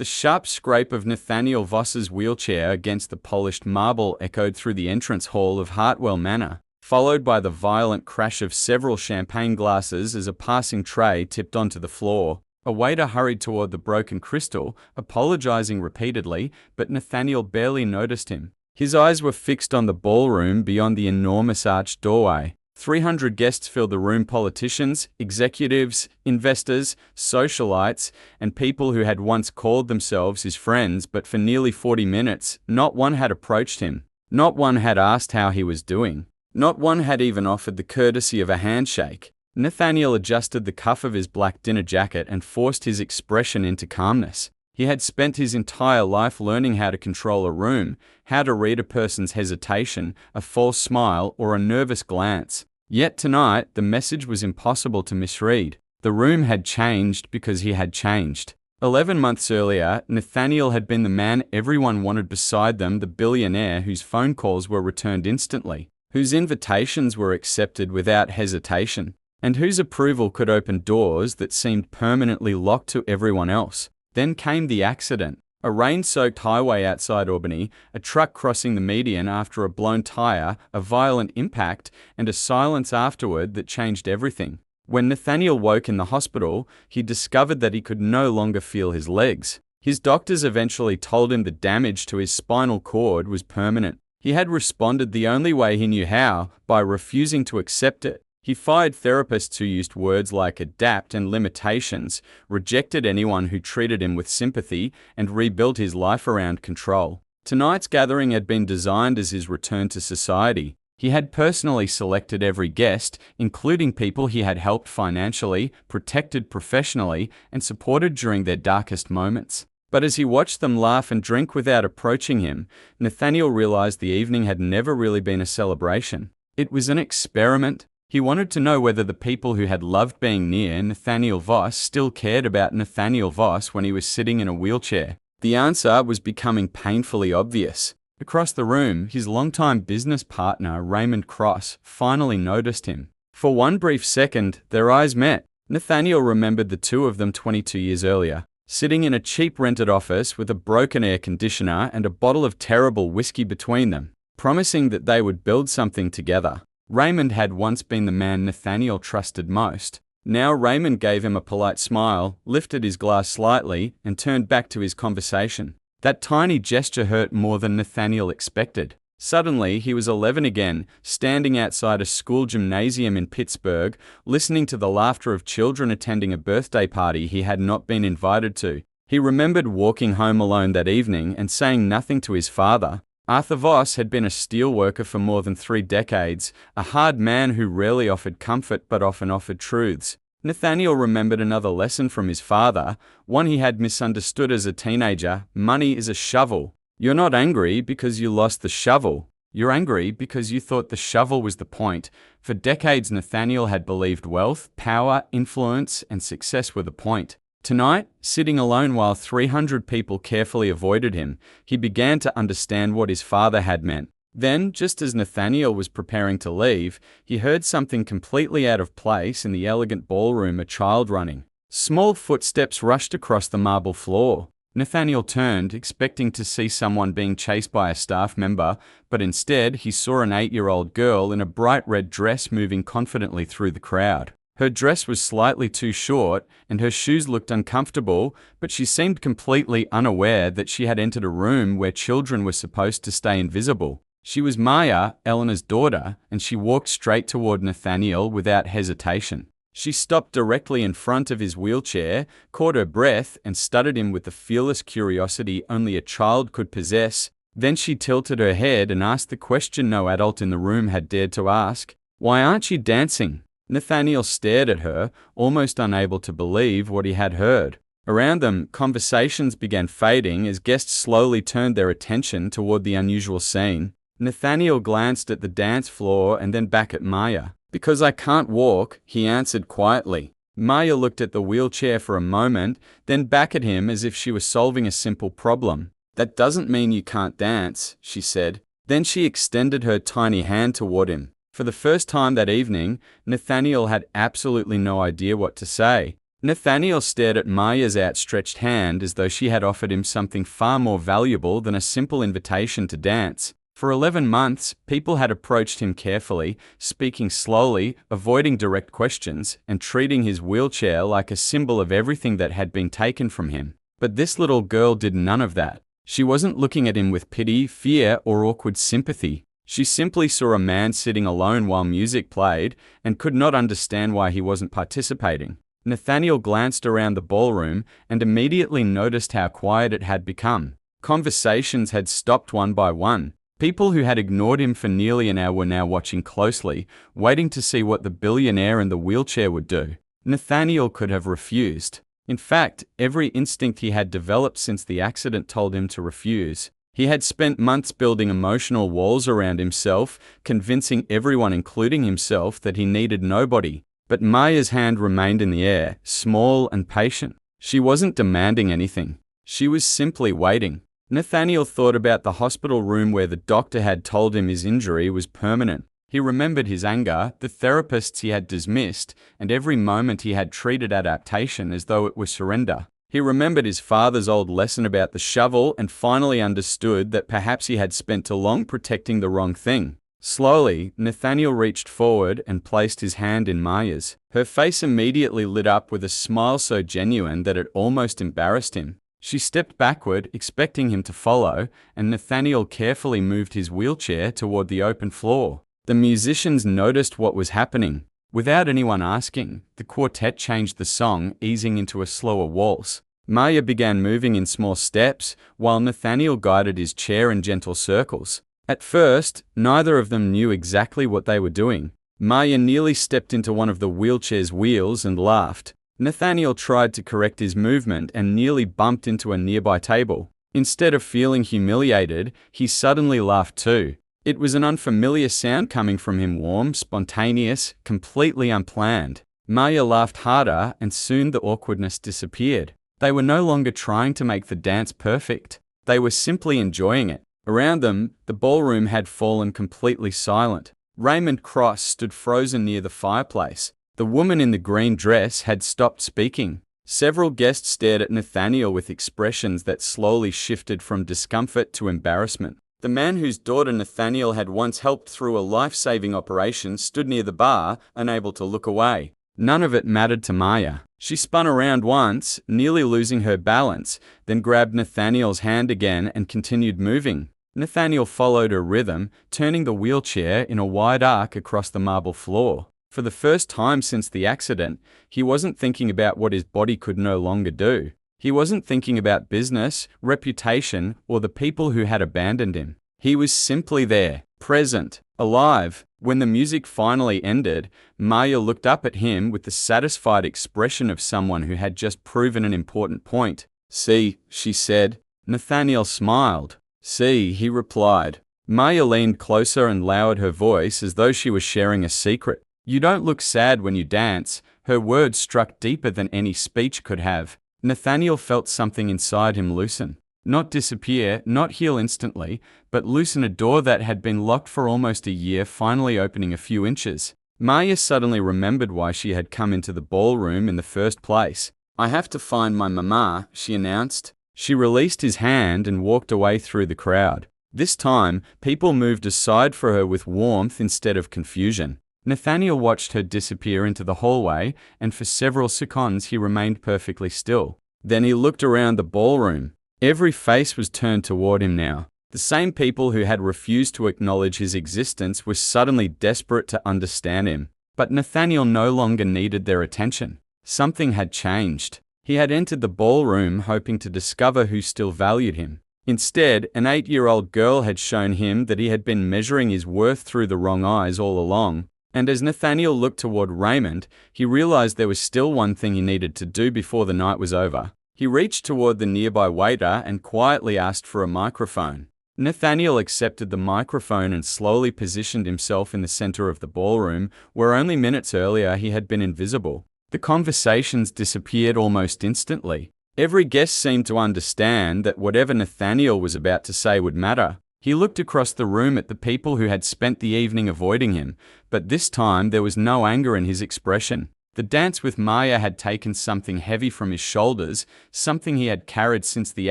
The sharp scrape of Nathaniel Voss's wheelchair against the polished marble echoed through the entrance hall of Hartwell Manor, followed by the violent crash of several champagne glasses as a passing tray tipped onto the floor. A waiter hurried toward the broken crystal, apologizing repeatedly, but Nathaniel barely noticed him. His eyes were fixed on the ballroom beyond the enormous arched doorway. 300 guests filled the room: politicians, executives, investors, socialites, and people who had once called themselves his friends, but for nearly 40 minutes, not one had approached him. Not one had asked how he was doing. Not one had even offered the courtesy of a handshake. Nathaniel adjusted the cuff of his black dinner jacket and forced his expression into calmness. He had spent his entire life learning how to control a room, how to read a person's hesitation, a false smile, or a nervous glance. Yet tonight, the message was impossible to misread. The room had changed because he had changed. 11 months earlier, Nathaniel had been the man everyone wanted beside them, the billionaire whose phone calls were returned instantly, whose invitations were accepted without hesitation, and whose approval could open doors that seemed permanently locked to everyone else. Then came the accident. A rain-soaked highway outside Albany, a truck crossing the median after a blown tire, a violent impact, and a silence afterward that changed everything. When Nathaniel woke in the hospital, he discovered that he could no longer feel his legs. His doctors eventually told him the damage to his spinal cord was permanent. He had responded the only way he knew how, by refusing to accept it. He fired therapists who used words like adapt and limitations, rejected anyone who treated him with sympathy, and rebuilt his life around control. Tonight's gathering had been designed as his return to society. He had personally selected every guest, including people he had helped financially, protected professionally, and supported during their darkest moments. But as he watched them laugh and drink without approaching him, Nathaniel realized the evening had never really been a celebration. It was an experiment. He wanted to know whether the people who had loved being near Nathaniel Voss still cared about Nathaniel Voss when he was sitting in a wheelchair. The answer was becoming painfully obvious. Across the room, his longtime business partner, Raymond Cross, finally noticed him. For one brief second, their eyes met. Nathaniel remembered the two of them 22 years earlier, sitting in a cheap rented office with a broken air conditioner and a bottle of terrible whiskey between them, promising that they would build something together. Raymond had once been the man Nathaniel trusted most. Now Raymond gave him a polite smile, lifted his glass slightly, and turned back to his conversation. That tiny gesture hurt more than Nathaniel expected. Suddenly, he was 11 again, standing outside a school gymnasium in Pittsburgh, listening to the laughter of children attending a birthday party he had not been invited to. He remembered walking home alone that evening and saying nothing to his father. Arthur Voss had been a steelworker for more than 3 decades, a hard man who rarely offered comfort but often offered truths. Nathaniel remembered another lesson from his father, one he had misunderstood as a teenager: money is a shovel. You're not angry because you lost the shovel. You're angry because you thought the shovel was the point. For decades, Nathaniel had believed wealth, power, influence, and success were the point. Tonight, sitting alone while 300 people carefully avoided him, he began to understand what his father had meant. Then, just as Nathaniel was preparing to leave, he heard something completely out of place in the elegant ballroom: a child running. Small footsteps rushed across the marble floor. Nathaniel turned, expecting to see someone being chased by a staff member, but instead he saw an 8-year-old girl in a bright red dress moving confidently through the crowd. Her dress was slightly too short, and her shoes looked uncomfortable, but she seemed completely unaware that she had entered a room where children were supposed to stay invisible. She was Maya, Eleanor's daughter, and she walked straight toward Nathaniel without hesitation. She stopped directly in front of his wheelchair, caught her breath, and studied him with the fearless curiosity only a child could possess. Then she tilted her head and asked the question no adult in the room had dared to ask: "Why aren't you dancing?" Nathaniel stared at her, almost unable to believe what he had heard. Around them, conversations began fading as guests slowly turned their attention toward the unusual scene. Nathaniel glanced at the dance floor and then back at Maya. "Because I can't walk," he answered quietly. Maya looked at the wheelchair for a moment, then back at him as if she was solving a simple problem. "That doesn't mean you can't dance," she said. Then she extended her tiny hand toward him. For the first time that evening, Nathaniel had absolutely no idea what to say. Nathaniel stared at Maya's outstretched hand as though she had offered him something far more valuable than a simple invitation to dance. For 11 months, people had approached him carefully, speaking slowly, avoiding direct questions, and treating his wheelchair like a symbol of everything that had been taken from him. But this little girl did none of that. She wasn't looking at him with pity, fear, or awkward sympathy. She simply saw a man sitting alone while music played and could not understand why he wasn't participating. Nathaniel glanced around the ballroom and immediately noticed how quiet it had become. Conversations had stopped one by one. People who had ignored him for nearly an hour were now watching closely, waiting to see what the billionaire in the wheelchair would do. Nathaniel could have refused. In fact, every instinct he had developed since the accident told him to refuse. He had spent months building emotional walls around himself, convincing everyone, including himself, that he needed nobody. But Maya's hand remained in the air, small and patient. She wasn't demanding anything. She was simply waiting. Nathaniel thought about the hospital room where the doctor had told him his injury was permanent. He remembered his anger, the therapists he had dismissed, and every moment he had treated adaptation as though it were surrender. He remembered his father's old lesson about the shovel and finally understood that perhaps he had spent too long protecting the wrong thing. Slowly, Nathaniel reached forward and placed his hand in Maya's. Her face immediately lit up with a smile so genuine that it almost embarrassed him. She stepped backward, expecting him to follow, and Nathaniel carefully moved his wheelchair toward the open floor. The musicians noticed what was happening. Without anyone asking, the quartet changed the song, easing into a slower waltz. Maya began moving in small steps, while Nathaniel guided his chair in gentle circles. At first, neither of them knew exactly what they were doing. Maya nearly stepped into one of the wheelchair's wheels and laughed. Nathaniel tried to correct his movement and nearly bumped into a nearby table. Instead of feeling humiliated, he suddenly laughed too. It was an unfamiliar sound coming from him, warm, spontaneous, completely unplanned. Maya laughed harder, and soon the awkwardness disappeared. They were no longer trying to make the dance perfect. They were simply enjoying it. Around them, the ballroom had fallen completely silent. Raymond Cross stood frozen near the fireplace. The woman in the green dress had stopped speaking. Several guests stared at Nathaniel with expressions that slowly shifted from discomfort to embarrassment. The man whose daughter Nathaniel had once helped through a life-saving operation stood near the bar, unable to look away. None of it mattered to Maya. She spun around once, nearly losing her balance, then grabbed Nathaniel's hand again and continued moving. Nathaniel followed her rhythm, turning the wheelchair in a wide arc across the marble floor. For the first time since the accident, he wasn't thinking about what his body could no longer do. He wasn't thinking about business, reputation, or the people who had abandoned him. He was simply there, present, alive. When the music finally ended, Maya looked up at him with the satisfied expression of someone who had just proven an important point. "See," she said. Nathaniel smiled. "See," he replied. Maya leaned closer and lowered her voice as though she was sharing a secret. "You don't look sad when you dance." Her words struck deeper than any speech could have. Nathaniel felt something inside him loosen. Not disappear, not heal instantly, but loosen, a door that had been locked for almost a year finally opening a few inches. Maya suddenly remembered why she had come into the ballroom in the first place. "I have to find my mama," she announced. She released his hand and walked away through the crowd. This time, people moved aside for her with warmth instead of confusion. Nathaniel watched her disappear into the hallway, and for several seconds he remained perfectly still. Then he looked around the ballroom. Every face was turned toward him now. The same people who had refused to acknowledge his existence were suddenly desperate to understand him. But Nathaniel no longer needed their attention. Something had changed. He had entered the ballroom hoping to discover who still valued him. Instead, an 8-year-old girl had shown him that he had been measuring his worth through the wrong eyes all along. And as Nathaniel looked toward Raymond, he realized there was still one thing he needed to do before the night was over. He reached toward the nearby waiter and quietly asked for a microphone. Nathaniel accepted the microphone and slowly positioned himself in the center of the ballroom, where only minutes earlier he had been invisible. The conversations disappeared almost instantly. Every guest seemed to understand that whatever Nathaniel was about to say would matter. He looked across the room at the people who had spent the evening avoiding him, but this time there was no anger in his expression. The dance with Maya had taken something heavy from his shoulders, something he had carried since the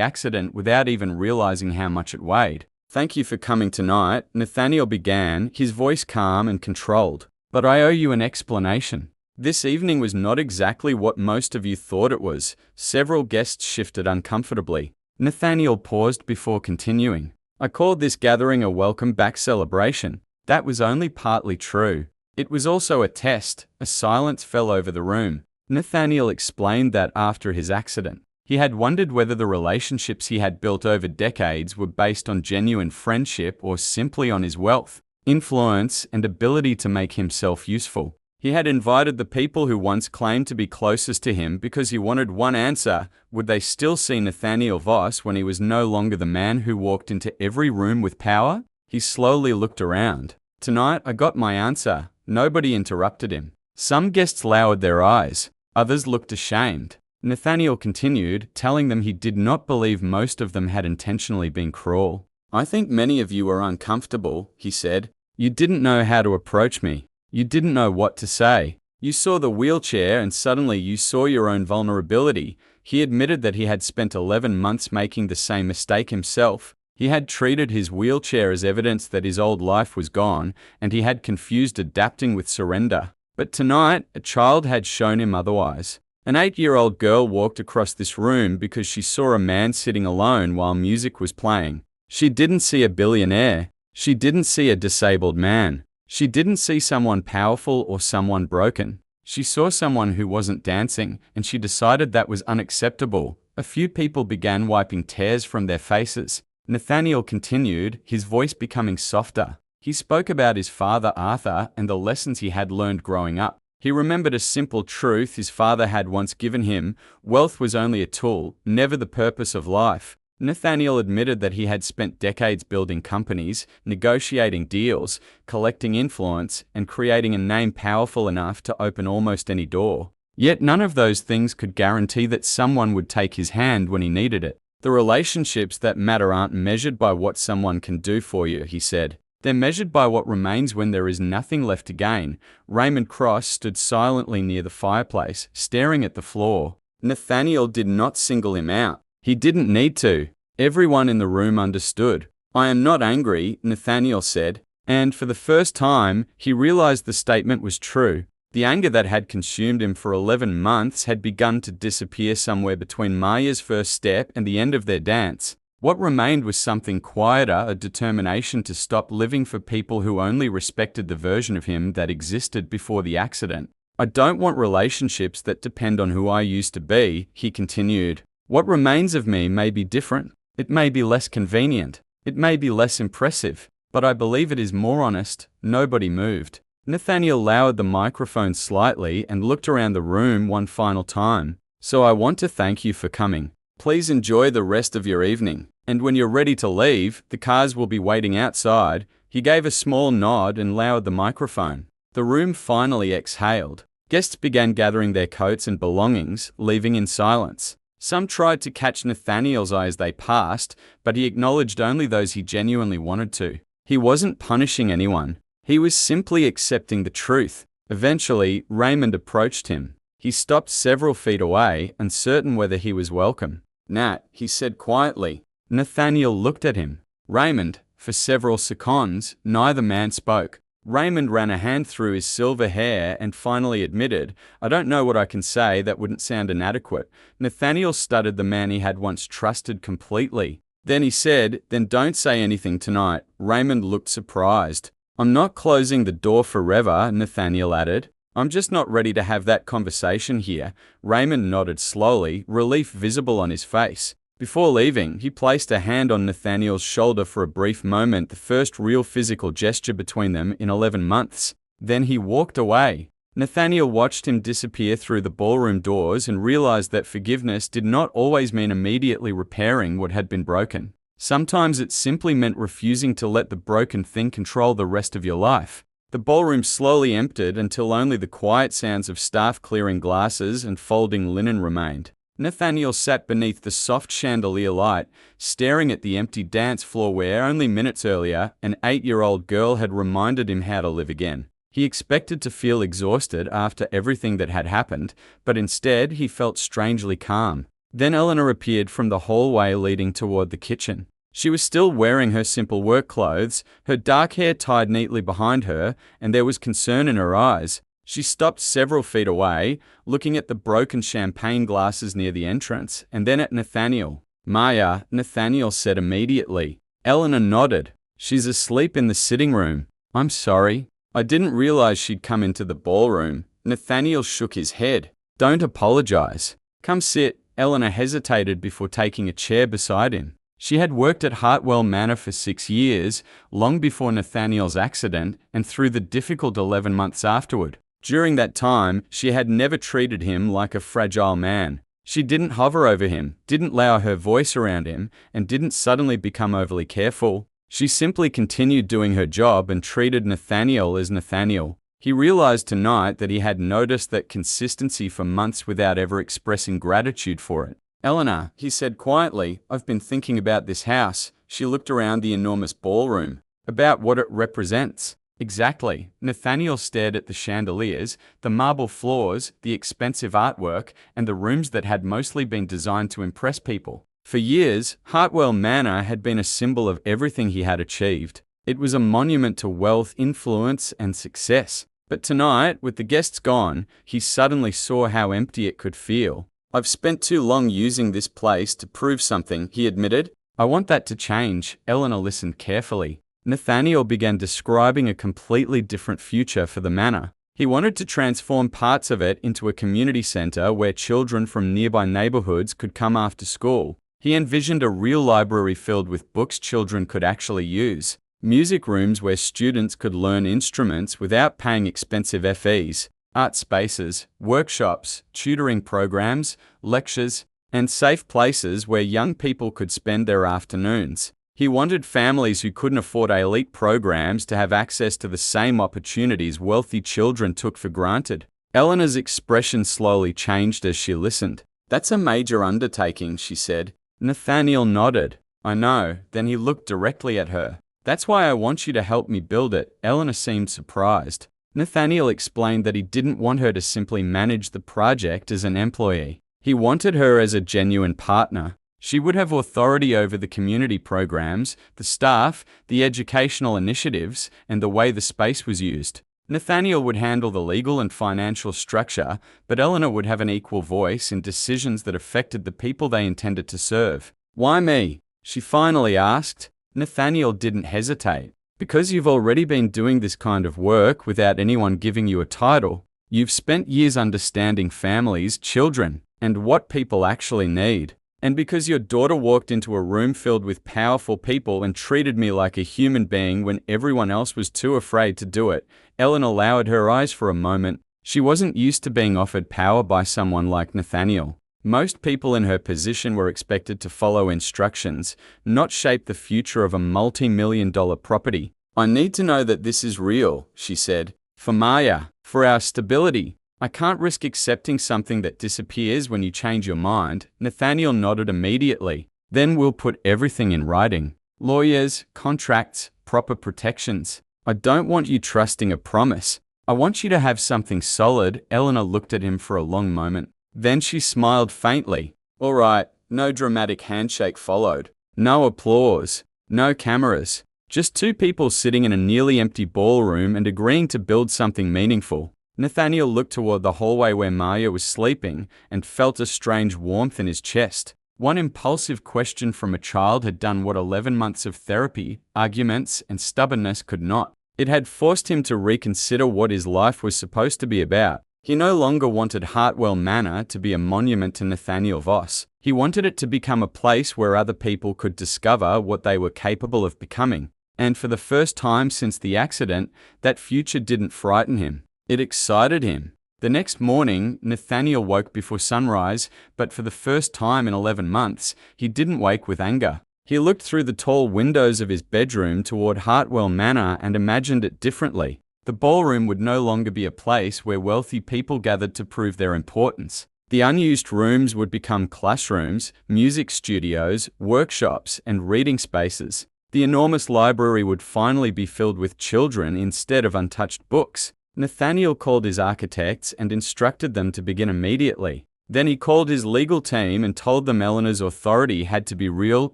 accident without even realizing how much it weighed. "Thank you for coming tonight," Nathaniel began, his voice calm and controlled. "But I owe you an explanation. This evening was not exactly what most of you thought it was." Several guests shifted uncomfortably. Nathaniel paused before continuing. "I called this gathering a welcome back celebration. That was only partly true. It was also a test." A silence fell over the room. Nathaniel explained that after his accident, he had wondered whether the relationships he had built over decades were based on genuine friendship or simply on his wealth, influence, and ability to make himself useful. He had invited the people who once claimed to be closest to him because he wanted one answer: would they still see Nathaniel Voss when he was no longer the man who walked into every room with power? He slowly looked around. "Tonight I got my answer." Nobody interrupted him. Some guests lowered their eyes. Others looked ashamed. Nathaniel continued, telling them he did not believe most of them had intentionally been cruel. "I think many of you were uncomfortable," he said. "You didn't know how to approach me. You didn't know what to say. You saw the wheelchair and suddenly you saw your own vulnerability." He admitted that he had spent 11 months making the same mistake himself. He had treated his wheelchair as evidence that his old life was gone, and he had confused adapting with surrender. But tonight, a child had shown him otherwise. An 8-year-old girl walked across this room because she saw a man sitting alone while music was playing. She didn't see a billionaire. She didn't see a disabled man. She didn't see someone powerful or someone broken. She saw someone who wasn't dancing, and she decided that was unacceptable. A few people began wiping tears from their faces. Nathaniel continued, his voice becoming softer. He spoke about his father Arthur and the lessons he had learned growing up. He remembered a simple truth his father had once given him: wealth was only a tool, never the purpose of life. Nathaniel admitted that he had spent decades building companies, negotiating deals, collecting influence, and creating a name powerful enough to open almost any door. Yet none of those things could guarantee that someone would take his hand when he needed it. "The relationships that matter aren't measured by what someone can do for you," he said. "They're measured by what remains when there is nothing left to gain." Raymond Cross stood silently near the fireplace, staring at the floor. Nathaniel did not single him out. He didn't need to. Everyone in the room understood. "I am not angry," Nathaniel said. And for the first time, he realized the statement was true. The anger that had consumed him for 11 months had begun to disappear somewhere between Maya's first step and the end of their dance. What remained was something quieter, a determination to stop living for people who only respected the version of him that existed before the accident. "I don't want relationships that depend on who I used to be," he continued. "What remains of me may be different. It may be less convenient. It may be less impressive. But I believe it is more honest." Nobody moved. Nathaniel lowered the microphone slightly and looked around the room one final time. "So I want to thank you for coming. Please enjoy the rest of your evening. And when you're ready to leave, the cars will be waiting outside." He gave a small nod and lowered the microphone. The room finally exhaled. Guests began gathering their coats and belongings, leaving in silence. Some tried to catch Nathaniel's eye as they passed, but he acknowledged only those he genuinely wanted to. He wasn't punishing anyone. He was simply accepting the truth. Eventually, Raymond approached him. He stopped several feet away, uncertain whether he was welcome. "Nat," he said quietly. Nathaniel looked at him. "Raymond." For several seconds, neither man spoke. Raymond ran a hand through his silver hair and finally admitted, "I don't know what I can say that wouldn't sound inadequate." Nathaniel stuttered, the man he had once trusted completely. Then he said, "Then don't say anything tonight." Raymond looked surprised. "I'm not closing the door forever," Nathaniel added. "I'm just not ready to have that conversation here." Raymond nodded slowly, relief visible on his face. Before leaving, he placed a hand on Nathaniel's shoulder for a brief moment, the first real physical gesture between them in 11 months. Then he walked away. Nathaniel watched him disappear through the ballroom doors and realized that forgiveness did not always mean immediately repairing what had been broken. Sometimes it simply meant refusing to let the broken thing control the rest of your life. The ballroom slowly emptied until only the quiet sounds of staff clearing glasses and folding linen remained. Nathaniel sat beneath the soft chandelier light, staring at the empty dance floor where only minutes earlier, an 8-year-old girl had reminded him how to live again. He expected to feel exhausted after everything that had happened, but instead he felt strangely calm. Then Eleanor appeared from the hallway leading toward the kitchen. She was still wearing her simple work clothes, her dark hair tied neatly behind her, and there was concern in her eyes. She stopped several feet away, looking at the broken champagne glasses near the entrance, and then at Nathaniel. "Maya," Nathaniel said immediately. Eleanor nodded. "She's asleep in the sitting room." "I'm sorry. I didn't realize she'd come into the ballroom." Nathaniel shook his head. "Don't apologize. Come sit." Eleanor hesitated before taking a chair beside him. She had worked at Hartwell Manor for 6 years, long before Nathaniel's accident and through the difficult 11 months afterward. During that time, she had never treated him like a fragile man. She didn't hover over him, didn't lower her voice around him, and didn't suddenly become overly careful. She simply continued doing her job and treated Nathaniel as Nathaniel. He realized tonight that he had noticed that consistency for months without ever expressing gratitude for it. "Eleanor," he said quietly, "I've been thinking about this house." She looked around the enormous ballroom. "About what it represents." "Exactly." Nathaniel stared at the chandeliers, the marble floors, the expensive artwork, and the rooms that had mostly been designed to impress people. For years, Hartwell Manor had been a symbol of everything he had achieved. It was a monument to wealth, influence, and success. But tonight, with the guests gone, he suddenly saw how empty it could feel. "I've spent too long using this place to prove something," he admitted. "I want that to change." Eleanor listened carefully. Nathaniel began describing a completely different future for the manor. He wanted to transform parts of it into a community center where children from nearby neighborhoods could come after school. He envisioned a real library filled with books children could actually use. Music rooms where students could learn instruments without paying expensive fees, art spaces, workshops, tutoring programs, lectures, and safe places where young people could spend their afternoons. He wanted families who couldn't afford elite programs to have access to the same opportunities wealthy children took for granted. Eleanor's expression slowly changed as she listened. "That's a major undertaking," she said. Nathaniel nodded. "I know." Then he looked directly at her. "That's why I want you to help me build it." Eleanor seemed surprised. Nathaniel explained that he didn't want her to simply manage the project as an employee. He wanted her as a genuine partner. She would have authority over the community programs, the staff, the educational initiatives, and the way the space was used. Nathaniel would handle the legal and financial structure, but Eleanor would have an equal voice in decisions that affected the people they intended to serve. "Why me?" she finally asked. Nathaniel didn't hesitate. "Because you've already been doing this kind of work without anyone giving you a title. You've spent years understanding families, children, and what people actually need. And because your daughter walked into a room filled with powerful people and treated me like a human being when everyone else was too afraid to do it." Eleanor lowered her eyes for a moment. She wasn't used to being offered power by someone like Nathaniel. Most people in her position were expected to follow instructions, not shape the future of a multi-million-dollar property. "I need to know that this is real," she said. "For Maya, for our stability. I can't risk accepting something that disappears when you change your mind." Nathaniel nodded immediately. "Then we'll put everything in writing. Lawyers, contracts, proper protections. I don't want you trusting a promise. I want you to have something solid." Eleanor looked at him for a long moment. Then she smiled faintly. "All right." No dramatic handshake followed. No applause. No cameras. Just two people sitting in a nearly empty ballroom and agreeing to build something meaningful. Nathaniel looked toward the hallway where Maya was sleeping and felt a strange warmth in his chest. One impulsive question from a child had done what 11 months of therapy, arguments, and stubbornness could not. It had forced him to reconsider what his life was supposed to be about. He no longer wanted Hartwell Manor to be a monument to Nathaniel Voss. He wanted it to become a place where other people could discover what they were capable of becoming. And for the first time since the accident, that future didn't frighten him. It excited him. The next morning, Nathaniel woke before sunrise, but for the first time in 11 months, he didn't wake with anger. He looked through the tall windows of his bedroom toward Hartwell Manor and imagined it differently. The ballroom would no longer be a place where wealthy people gathered to prove their importance. The unused rooms would become classrooms, music studios, workshops, and reading spaces. The enormous library would finally be filled with children instead of untouched books. Nathaniel called his architects and instructed them to begin immediately. Then he called his legal team and told them Eleanor's authority had to be real,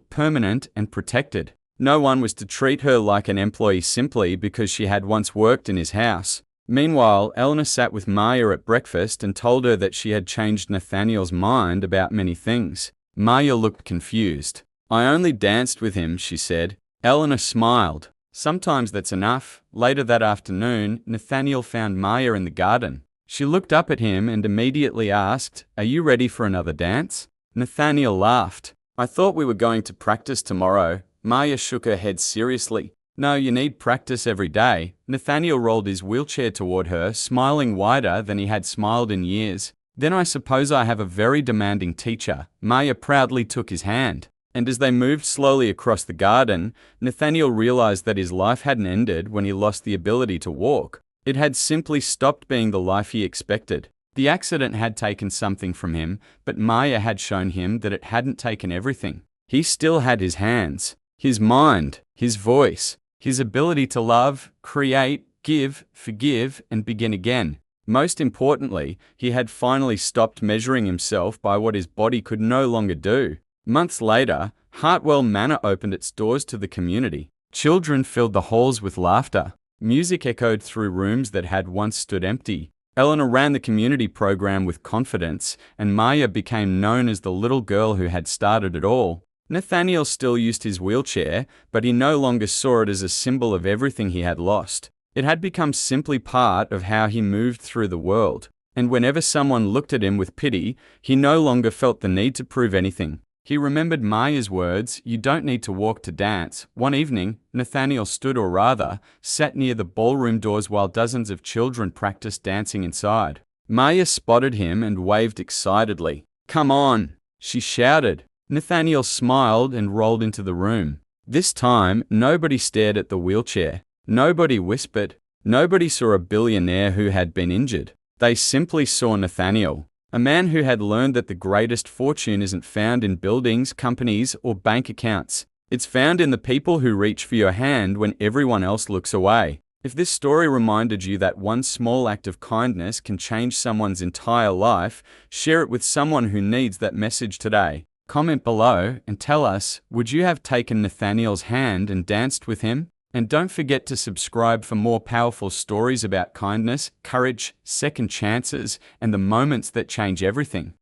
permanent, and protected. No one was to treat her like an employee simply because she had once worked in his house. Meanwhile, Eleanor sat with Maya at breakfast and told her that she had changed Nathaniel's mind about many things. Maya looked confused. "I only danced with him," she said. Eleanor smiled. "Sometimes that's enough." Later that afternoon, Nathaniel found Maya in the garden. She looked up at him and immediately asked, "Are you ready for another dance?" Nathaniel laughed. "I thought we were going to practice tomorrow." Maya shook her head seriously. "No, you need practice every day." Nathaniel rolled his wheelchair toward her, smiling wider than he had smiled in years. "Then I suppose I have a very demanding teacher." Maya proudly took his hand. And as they moved slowly across the garden, Nathaniel realized that his life hadn't ended when he lost the ability to walk. It had simply stopped being the life he expected. The accident had taken something from him, but Maya had shown him that it hadn't taken everything. He still had his hands, his mind, his voice, his ability to love, create, give, forgive, and begin again. Most importantly, he had finally stopped measuring himself by what his body could no longer do. Months later, Hartwell Manor opened its doors to the community. Children filled the halls with laughter. Music echoed through rooms that had once stood empty. Eleanor ran the community program with confidence, and Maya became known as the little girl who had started it all. Nathaniel still used his wheelchair, but he no longer saw it as a symbol of everything he had lost. It had become simply part of how he moved through the world. And whenever someone looked at him with pity, he no longer felt the need to prove anything. He remembered Maya's words, "You don't need to walk to dance." One evening, Nathaniel stood, or rather, sat near the ballroom doors while dozens of children practiced dancing inside. Maya spotted him and waved excitedly. "Come on!" she shouted. Nathaniel smiled and rolled into the room. This time, nobody stared at the wheelchair. Nobody whispered. Nobody saw a billionaire who had been injured. They simply saw Nathaniel. A man who had learned that the greatest fortune isn't found in buildings, companies, or bank accounts. It's found in the people who reach for your hand when everyone else looks away. If this story reminded you that one small act of kindness can change someone's entire life, share it with someone who needs that message today. Comment below and tell us, would you have taken Nathaniel's hand and danced with him? And don't forget to subscribe for more powerful stories about kindness, courage, second chances, and the moments that change everything.